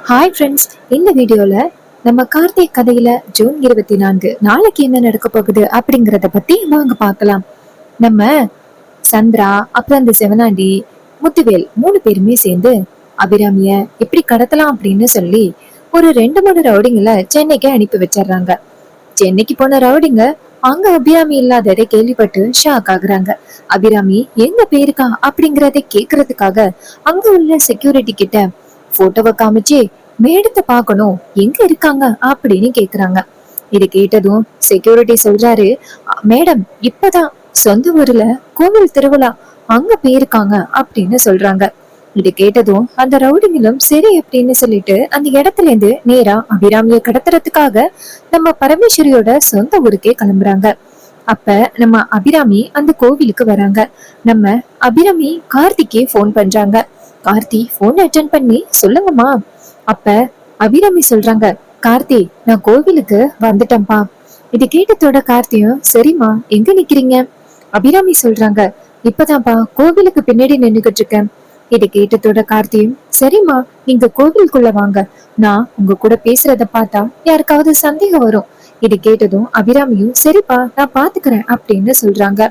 Hi friends, இந்த வீடியோல நம்ம கார்த்திக் கதையில ஜூன் 24 நாளைக்கு என்ன நடக்க போகுது அப்படிங்கறத பத்தி வாங்க பார்க்கலாம். நம்ம சந்திரா, அப்புறம் அந்த செவனாண்டி, முத்துவேல் 3 பேருமே சேர்ந்து அபிராமிய எப்படி கடத்தலாம் அப்படின்னு சொல்லி ஒரு 2 3 ரவுடிங்களை சென்னைக்கு அனுப்பி வச்சிடுறாங்க. சென்னைக்கு போன ரவுடிங்க அங்க அபிராமி இல்லாததை கேள்விப்பட்டு ஷாக் ஆகுறாங்க. அபிராமி எங்க போயிருக்கா அப்படிங்கறத கேக்குறதுக்காக அங்க உள்ள செக்யூரிட்டி கிட்ட போட்டோவை காமிச்சு மேடத்தை பார்க்கணும், எங்க இருக்காங்க அப்படின்னு கேக்குறாங்க. இது கேட்டதும் செக்யூரிட்டி சொல்றாரு, மேடம் இப்பதான் சொந்த ஊர்ல கோவில் திருவிழா, அங்க போயிருக்காங்க அப்படின்னு சொல்றாங்க. இது கேட்டதும் அந்த ரவுடிங்களும் சரி அப்படின்னு சொல்லிட்டு அந்த இடத்துல இருந்து நேரா அபிராமிய கடத்துறதுக்காக நம்ம பரமேஸ்வரியோட சொந்த ஊருக்கே கிளம்புறாங்க. அப்ப நம்ம அபிராமி அந்த கோவிலுக்கு வராங்க. நம்ம அபிராமி கார்த்திக்கே போன் பண்றாங்க. கார்த்தி போன் அட்டென்ட் பண்ணி சொல்லுங்கம்மா. அப்ப அபிராமி சொல்றாங்க, கார்த்தி நான் கோவிலுக்கு வந்துட்டேன்ப்பா. இது கேட்டதோட கார்த்தியும் சரிம்மா எங்க நிக்கிறீங்க? அபிராமி சொல்றாங்க, இப்பதான்ப்பா கோவிலுக்கு பின்னாடி நின்னுகிட்டு இருக்கேன். இது கேட்டதோட கார்த்தியும் சரிம்மா நீங்க கோவிலுக்குள்ள வாங்க, நான் உங்க கூட பேசுறத பார்த்தா யாருக்காவது சந்தேகம் வரும். இது கேட்டதும் அபிராமியும் சரிப்பா நான் பாத்துக்கிறேன் அப்படின்னு சொல்றாங்க.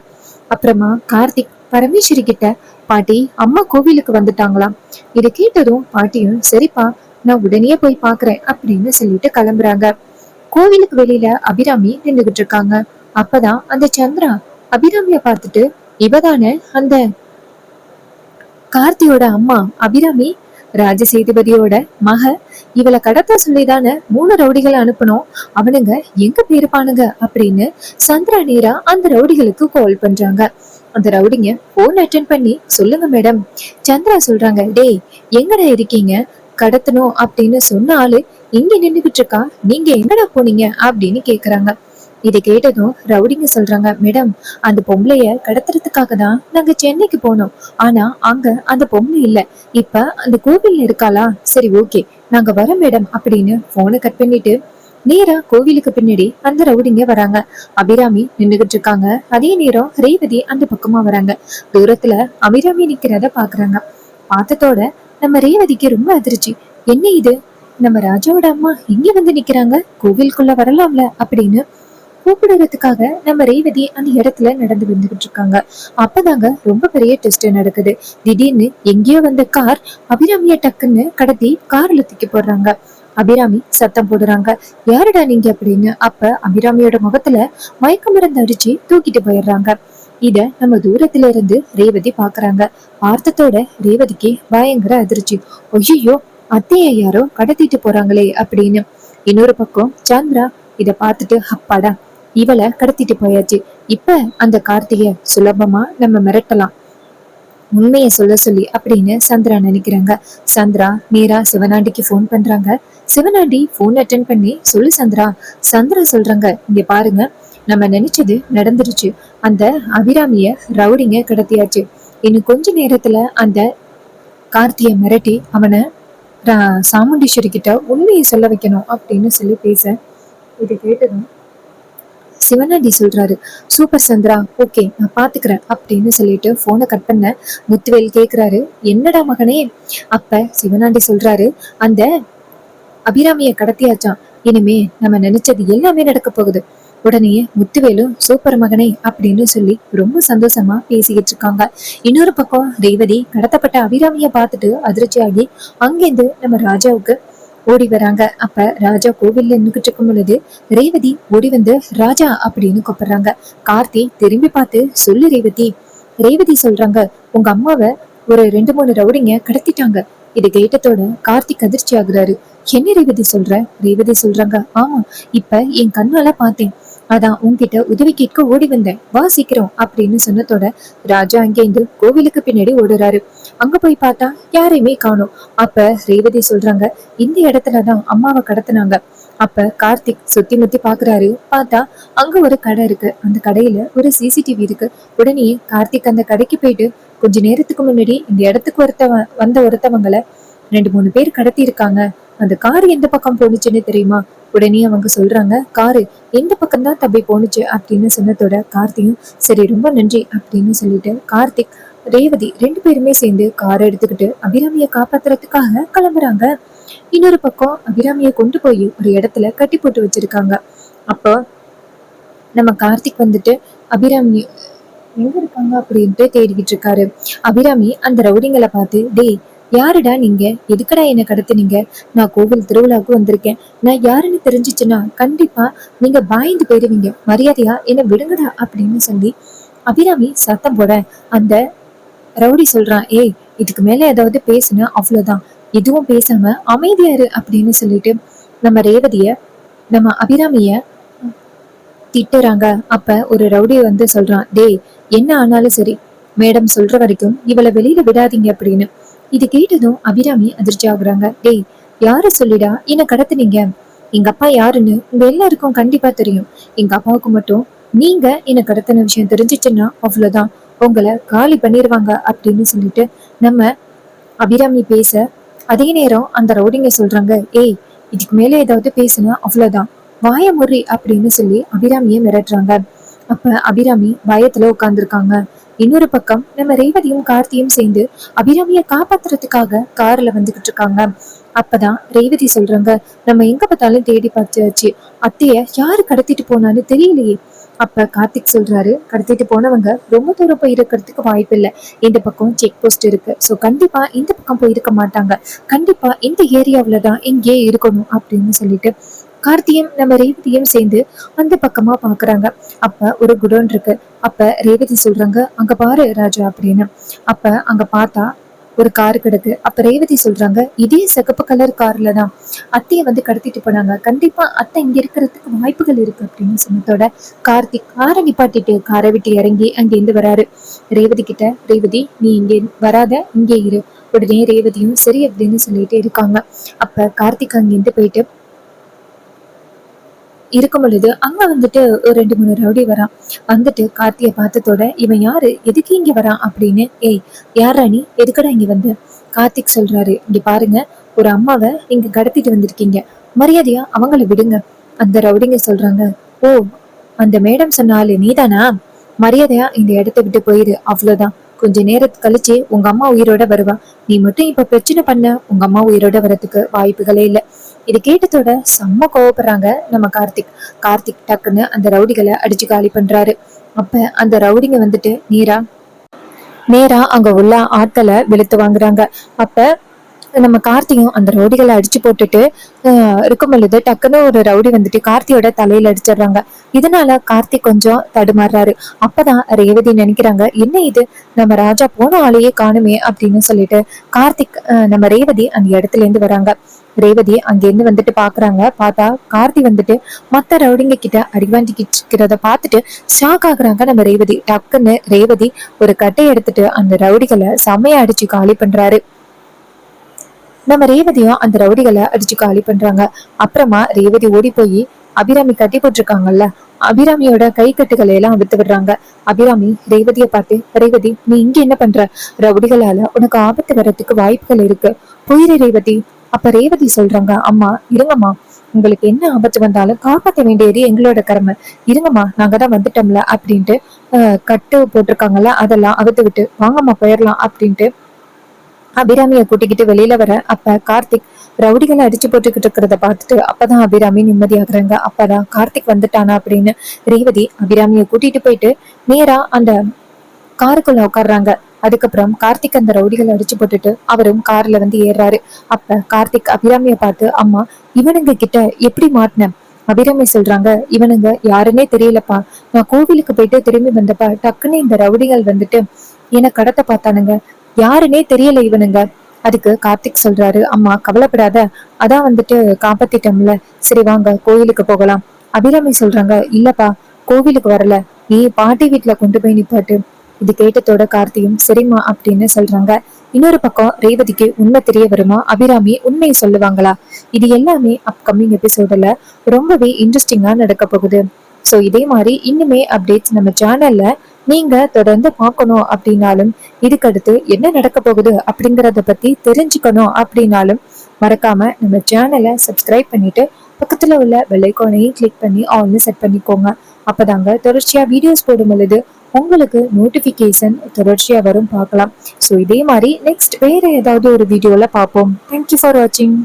அப்புறமா கார்த்திக் பரமேஸ்வரி கிட்ட, பாட்டி அம்மா கோவிலுக்கு வந்துட்டாங்களாம். இது கேட்டதும் பாட்டியும் சரிப்பா நான் உடனே போய் பாக்குறேன் அப்படின்னு சொல்லிட்டு கிளம்புறாங்க. கோவிலுக்கு வெளியில அபிராமி நின்றுகிட்டு இருக்காங்க. அப்பதான் அந்த சந்திரா அபிராமிய பார்த்துட்டு, இவதானே அந்த கார்த்தியோட அம்மா அபிராமி, ராஜசேதுபதியோட மக, இவளை கடத்த சொல்லிதானே 3 ரவுடிகளை அனுப்பணும், அவனுங்க எங்க போயிருப்பானுங்க அப்படின்னு சந்திரா நேரா அந்த ரவுடிகளுக்கு கால் பண்றாங்க. அந்த ரவுடிங்க போன் அட்டென்ட் பண்ணி சொல்லுங்க மேடம். சந்திரா சொல்றாங்க, டேய் எங்கடா இருக்கீங்க, கடத்தணும் அப்படின்னு சொன்ன ஆளு இங்க நின்னுகிட்டு இருக்கா, நீங்க எங்கடா போனீங்க அப்படின்னு கேக்குறாங்க. இதை கேட்டதும் ரவுடிங்க சொல்றாங்க, மேடம் அந்த பொம்பளைய கடத்துறதுக்காக தான் நாங்க சென்னைக்கு போனோம். ஆனா அங்க அந்த பொம்பளை இல்ல, இப்ப அந்த கோவில்ல இருக்காளா, சரி ஓகே நாங்க வரோம் மேடம் அப்படின்னு போனை கட் பண்ணிட்டு நேரா கோவிலுக்கு பின்னாடி அந்த ரவுடிங்க வராங்க. அபிராமி நின்னுகிட்டு இருக்காங்க. அதே நேரம் ரேவதி அந்த பக்கமா வராங்க. தூரத்துல அபிராமி நிக்கிறத பாக்குறாங்க. பார்த்ததோட நம்ம ரேவதிக்கு ரொம்ப அதிர்ச்சி. என்ன இது, நம்ம ராஜாவோட அம்மா இங்க வந்து நிக்கிறாங்க, கோவிலுக்குள்ள வரலாம்ல அப்படின்னு கூப்பிடுறதுக்காக நம்ம ரேவதி அந்த இடத்துல நடந்து வந்துகிட்டு இருக்காங்க. அப்பதாங்க ரொம்ப பெரிய டெஸ்ட் நடக்குது. திடீர்னு எங்கேயோ வந்த கார் அபிராமிய டக்குன்னு கடத்தி கார்ல தூக்கி போடுறாங்க. அபிராமி சத்தம் போடுறாங்க, யாருடா நீங்க அப்படின்னு. அப்ப அபிராமியோட முகத்துல மயக்க மருந்து அடிச்சு தூக்கிட்டு போயிடுறாங்க. இத நம்ம தூரத்துல இருந்து ரேவதி பாக்குறாங்க. பார்த்ததோட ரேவதிக்கு பயங்கர அதிர்ச்சி. ஐயோ அத்தைய யாரோ கடத்திட்டு போறாங்களே அப்படின்னு. இன்னொரு பக்கம் சந்திரா இத பார்த்துட்டு, அப்பாடா இவளை கடத்திட்டு போயாச்சு, இப்ப அந்த கார்த்திகை சுலபமா நம்ம மிரட்டலாம், உண்மையை சொல்ல சொல்லி அப்படின்னு சந்திரா நினைக்கிறாங்க. சந்திரா நேரா சிவனாண்டிக்கு போன் பண்றாங்க. சிவனாண்டி போன் அட்டென்ட் பண்ணி, சொல்லு சந்திரா. சந்திரா சொல்றாங்க, இங்க பாருங்க நம்ம நினைச்சது நடந்துருச்சு, அந்த அபிராமிய ரவுடிங்க கடத்தியாச்சு. இன்னும் கொஞ்ச நேரத்துல அந்த கார்த்திய மிரட்டி அவனை சாமுண்டீஸ்வரி கிட்ட உண்மையை சொல்ல வைக்கணும் அப்படின்னு சொல்லி பேச, இது கேட்டதும் சிவனாண்டி சொல்றாரு, சூப்பர் சந்திரா, ஓகே நான் பாத்துக்கிறேன் அப்படின்னு சொல்லிட்டு போனை கட் பண்ண. முத்துவேல் கேக்குறாரு, என்னடா மகனே? அப்ப சிவனாண்டி சொல்றாரு, அந்த அபிராமிய கடத்தியாச்சான், இனிமே நம்ம நினைச்சது எல்லாமே நடக்க போகுது. உடனே முத்துவேலும் சூப்பர் மகனே அப்படின்னு சொல்லி ரொம்ப சந்தோஷமா பேசிக்கிட்டு இருக்காங்க. இன்னொரு பக்கம் ரேவதி கடத்தப்பட்ட அபிராமிய பார்த்துட்டு அதிர்ச்சியாகி அங்கிருந்து நம்ம ராஜாவுக்கு ஓடி வராங்க. அப்ப ராஜா கோவில்ல நின்னுகிட்டு இருக்கும் பொழுது ரேவதி ஓடி வந்து ராஜா அப்படின்னு கூப்பிடுறாங்க. கார்த்தி திரும்பி பார்த்து, சொல்லு ரேவதி. ரேவதி சொல்றாங்க, உங்க அம்மாவை ஒரு 2 3 ரவுடிங்க கடத்திட்டாங்க. இது கேட்டதோட கார்த்திக் அதிர்ச்சி ஆகுறாரு. என்ன ரேவதி சொல்ற? ரேவதி சொல்றாங்க, ஆமா இப்ப என் கண்ணால பார்த்தேன், அதான் உன்கிட்ட உதவி கேட்க ஓடி வந்தேன், வா சீக்கிரம் அப்படின்னு சொன்னதோட ராஜா அங்கேருந்து கோவிலுக்கு பின்னாடி ஓடுறாரு. அங்க போய் பார்த்தா யாரையுமே காணோம். அப்ப ரேவதி சொல்றாங்க, இந்த இடத்துலதான் அம்மாவை கடத்தினாங்க. அப்ப கார்த்திக் சுத்தி முத்தி பாக்குறாரு. பார்த்தா அங்க ஒரு கடை இருக்கு. அந்த கடையில ஒரு சிசிடிவி இருக்கு. உடனே கார்த்திக் அந்த கடைக்கு போயிட்டு, கொஞ்ச நேரத்துக்கு முன்னாடி இந்த இடத்துக்கு வந்த ஒருத்தவங்களை 2 3 பேர் கடத்தி இருக்காங்க, அந்த கார் எந்த பக்கம் போனுச்சுன்னு தெரியுமா? உடனே அவங்க சொல்றாங்க, காரு எந்த பக்கம் தான் தப்பி போனுச்சு அப்படின்னு சொன்னதோட கார்த்தியும் சரி ரொம்ப நன்றி அப்படின்னு சொல்லிட்டு கார்த்திக் ரேவதி 2 பேருமே சேர்ந்து காரை எடுத்துக்கிட்டு அபிராமிய காப்பாத்துறதுக்காக கிளம்புறாங்க. இன்னொரு பக்கம் அபிராமியை கொண்டு போய் ஒரு இடத்துல கட்டி போட்டு வச்சிருக்காங்க. அப்போ நம்ம கார்த்திக் வந்துட்டு அபிராமி எங்க இருக்காங்க அப்படின்ட்டு தேடிக்கிட்டு இருக்காரு. அபிராமி அந்த ரவுடிங்களை பார்த்து, டேய் யாருடா நீங்க, எதுக்கடா என்ன கடத்துனீங்க, நான் கோவில் திருவிழாவுக்கு வந்திருக்கேன், நான் யாருன்னு தெரிஞ்சிச்சுன்னா கண்டிப்பா நீங்க பாய்ந்து போயிருவீங்க, மரியாதையா என்ன விடுங்கடா அப்படின்னு சொல்லி அபிராமி சத்தம் போட அந்த ரவுடி சொல்றான், ஏய் இதுக்கு மேல ஏதாவது பேசுன அவ்வளவுதான், எதுவும் பேசாம அமைதியா இரு அப்படின்னு சொல்லிட்டு நம்ம ரேவதிய நம்ம அபிராமிய திட்டுறாங்க. அப்ப ஒரு ரவுடி வந்து சொல்றான், டேய் என்ன ஆனாலும் சரி மேடம் சொல்ற வரைக்கும் இவளை வெளியில விடாதீங்க அப்படின்னு. இது கேட்டதும் அபிராமி அதிர்ச்சி ஆகுறாங்க. டேய் யாரு சொல்லிடா என்ன கடத்துனீங்க, எங்க அப்பா யாருன்னு உங்க எல்லாருக்கும் கண்டிப்பா தெரியும், எங்க அப்பாவுக்கு மட்டும் நீங்க என்ன கடத்தின விஷயம் தெரிஞ்சிச்சுன்னா அவ்வளவுதான், உங்களை காலி பண்ணிருவாங்க அப்படின்னு சொல்லிட்டு நம்ம அபிராமி பேச, அதே நேரம் அந்த ரவுடிங்க சொல்றாங்க, ஏய் இதுக்கு மேல ஏதாவது பேசுனா அவ்வளவுதான், வாய முறி அப்படின்னு சொல்லி அபிராமியை மிரட்டுறாங்க. அப்ப அபிராமி பயத்துல உட்கார்ந்துருக்காங்க. இன்னொரு பக்கம் நம்ம ரேவதியும் கார்த்தியும் சேர்ந்து அபிராமியை காப்பாத்துறதுக்காக கார்ல வந்துகிட்டு இருக்காங்க. அப்பதான் ரேவதி சொல்றாங்க, நம்ம எங்க பார்த்தாலும் தேடி பார்த்தாச்சு, அத்தைய யாரு கடத்திட்டு போனான்னு தெரியலையே. அப்ப கார்த்திக் சொல்றாரு, கடத்திட்டு போனவங்க ரொம்ப தூரம் போயிருக்கிறதுக்கு வாய்ப்பு இல்லை, இந்த பக்கம் செக் போஸ்ட் இருக்கு, சோ கண்டிப்பா இந்த பக்கம் போயிருக்க மாட்டாங்க, கண்டிப்பா இந்த ஏரியாவிலதான் இங்கே இருக்கணும் அப்படின்னு சொல்லிட்டு கார்த்தியும் நம்ம ரேவதியும் சேர்ந்து அந்த பக்கமா பாக்குறாங்க. அப்ப ஒரு குடோன் இருக்கு. அப்ப ரேவதி சொல்றாங்க, அங்க பாரு ராஜா அப்படின்னு. அப்ப அங்க பார்த்தா ஒரு கார் கிடக்கு. அப்ப ரேவதி சொல்றாங்க, இதே சிகப்பு கலர் கார்ல தான் அத்தைய வந்து கடத்திட்டு போனாங்க, கண்டிப்பா அத்தை இங்க இருக்கிறதுக்கு வாய்ப்புகள் இருக்கு அப்படின்னு சொன்னதோட கார்த்திக் காரை நிப்பாட்டிட்டு காரை விட்டு இறங்கி அங்கிருந்து வராரு. ரேவதி கிட்ட, ரேவதி நீ இங்கே வராத, இங்கே இரு. உடனே ரேவதியும் சரி அப்படின்னு சொல்லிட்டு இருக்காங்க. அப்ப கார்த்திக் அங்கிருந்து போயிட்டு இருக்கும் பொழுது அங்க வந்துட்டு ஒரு 2-3 ரவுடி வரான். வந்துட்டு கார்த்தியை பார்த்ததோட, இவன் யாரு, எதுக்கு இங்க வரான் அப்படின்னு, ஏய் யாரா நீ, எதுக்கடா இங்க வந்து. கார்த்திக் சொல்றாரு, இங்க பாருங்க ஒரு அம்மாவை இங்க கடத்திட்டு வந்திருக்கீங்க, மரியாதையா அவங்கள விடுங்க. அந்த ரவுடிங்க சொல்றாங்க, ஓ அந்த மேடம் சொன்னாலே நீதானா, மரியாதையா இந்த இடத்த விட்டு போயிரு அவ்வளவுதான், கொஞ்ச நேரத்து கழிச்சு உங்க அம்மா உயிரோட வருவா, நீ மட்டும் இப்ப பிரச்சனை பண்ண உங்க அம்மா உயிரோட வர்றதுக்கு வாய்ப்புகளே இல்லை. இது கேட்டதோட செம்ம கோவப்படுறாங்க நம்ம கார்த்திக். கார்த்திக் டக்குன்னு அந்த ரவுடிகளை அடிச்சு காலி பண்றாரு. அப்ப அந்த ரவுடிங்க வந்துட்டு நேரா அங்க உள்ள ஆட்களை வெளுத்து வாங்குறாங்க. அப்ப நம்ம கார்த்தியும் அந்த ரவுடிகளை அடிச்சு போட்டுட்டு இருக்கும் பொழுது டக்குன்னு ஒரு ரவுடி வந்துட்டு கார்த்தியோட தலையில அடிச்சிடுறாங்க. இதனால கார்த்திக் கொஞ்சம் தடுமாறுறாரு. அப்பதான் ரேவதி நினைக்கிறாங்க, என்ன இது நம்ம ராஜா போன ஆளையே காணுமே அப்படின்னு சொல்லிட்டு கார்த்திக் நம்ம ரேவதி அந்த இடத்துல இருந்து வராங்க. ரேவதி அங்கிருந்து வந்துட்டு பாக்குறாங்க. பார்த்தா கார்த்தி வந்துட்டு மத்த ரவுடிங்க கிட்ட அடிவாண்டிக்கிட்டு இருக்கிறத பார்த்துட்டு ஷாக் ஆகுறாங்க நம்ம ரேவதி. டக்குன்னு ரேவதி ஒரு கட்டை எடுத்துட்டு அந்த ரவுடிகளை செம்மையா அடிச்சு காலி பண்றாரு. நம்ம ரேவதியும் அந்த ரவுடிகளை அடிச்சு காலி பண்றாங்க. அப்புறமா ரேவதி ஓடி போய் அபிராமி கட்டி போட்டிருக்காங்கல்ல, அபிராமியோட கை கட்டுகளை எல்லாம் அவித்து விடுறாங்க. அபிராமி ரேவதிய பார்த்து, ரேவதி நீ இங்க என்ன பண்ற, ரவுடிகளால உனக்கு ஆபத்து வர்றதுக்கு வாய்ப்புகள் இருக்கு, போயிரு ரேவதி. அப்ப ரேவதி சொல்றாங்க, அம்மா இருங்கம்மா, உங்களுக்கு என்ன ஆபத்து வந்தாலும் காப்பாற்ற வேண்டியது எங்களோட கடமை, இருங்கம்மா நாங்க தான் வந்துட்டோம்ல அப்படின்ட்டு கட்டு போட்டிருக்காங்கல்ல அதெல்லாம் அவுத்து விட்டு வாங்கம்மா போயிடலாம் அப்படின்ட்டு அபிராமியை கூட்டிக்கிட்டு வெளியில வர. அப்ப கார்த்திக் ரவுடிகளை அடிச்சு போட்டுக்கிட்டு இருக்கிறத பார்த்துட்டு அப்பதான் அபிராமி நிம்மதியாகுறாங்க. அப்பதான் கார்த்திக் வந்துட்டானா அப்படின்னு ரேவதி அபிராமியை கூட்டிட்டு போயிட்டு நேரா அந்த காருக்குள்ள உட்காடுறாங்க. அதுக்கப்புறம் கார்த்திக் அந்த ரவுடிகளை அடிச்சு போட்டுட்டு அவரும் கார்ல வந்து ஏறாரு. அப்ப கார்த்திக் அபிராமிய பார்த்து, அம்மா இவனுங்க கிட்ட எப்படி மாட்டின. அபிராமி சொல்றாங்க, இவனுங்க யாருன்னே தெரியலப்பா, நான் கோவிலுக்கு போயிட்டு திரும்பி வந்தப்ப டக்குன்னு இந்த ரவுடிகள் வந்துட்டு என்ன கடத்த பார்த்தானுங்க, யாருன்னே தெரியல இவனுங்க. அதுக்கு கார்த்திக் சொல்றாரு, அம்மா கவலைப்படாத, அதான் வந்துட்டு காப்பாத்திட்டோம்ல, சரி வாங்க கோயிலுக்கு போகலாம். அபிராமி சொல்றாங்க, இல்லப்பா கோவிலுக்கு வரல, நீ பாட்டி வீட்டுல கொண்டு போய் நிப்பாட்டு. இது கேட்டதோட கார்த்தியும் சரிம்மா அப்படின்னு சொல்றாங்க. இன்னொரு பக்கம் ரேவதிக்கு உண்மை தெரிய வருமா, அபிராமி உண்மையை சொல்லுவாங்களா, இது எல்லாமே அப்கமிங் எபிசோட்ல ரொம்பவே இன்ட்ரெஸ்டிங்கா நடக்க போகுது. ஸோ இதே மாதிரி இன்னுமே அப்டேட்ஸ் நம்ம சேனல்ல நீங்க தொடர்ந்து பார்க்கணும் அப்படின்னாலும், இதுக்கடுத்து என்ன நடக்க போகுது அப்படிங்கறத பத்தி தெரிஞ்சுக்கணும் அப்படின்னாலும் மறக்காம நம்ம சேனலை சப்ஸ்கிரைப் பண்ணிட்டு பக்கத்துல உள்ள பெல் ஐகானையும் கிளிக் பண்ணி ஆல்னு செட் பண்ணிக்கோங்க. அப்பதாங்க தொடர்ச்சியா வீடியோஸ் போடும் பொழுது உங்களுக்கு நோட்டிபிகேஷன் தொடர்ச்சியா வரும், பார்க்கலாம். ஸோ இதே மாதிரி நெக்ஸ்ட் வேற ஏதாவது ஒரு வீடியோல பார்ப்போம். தேங்க்யூ ஃபார் வாட்சிங்.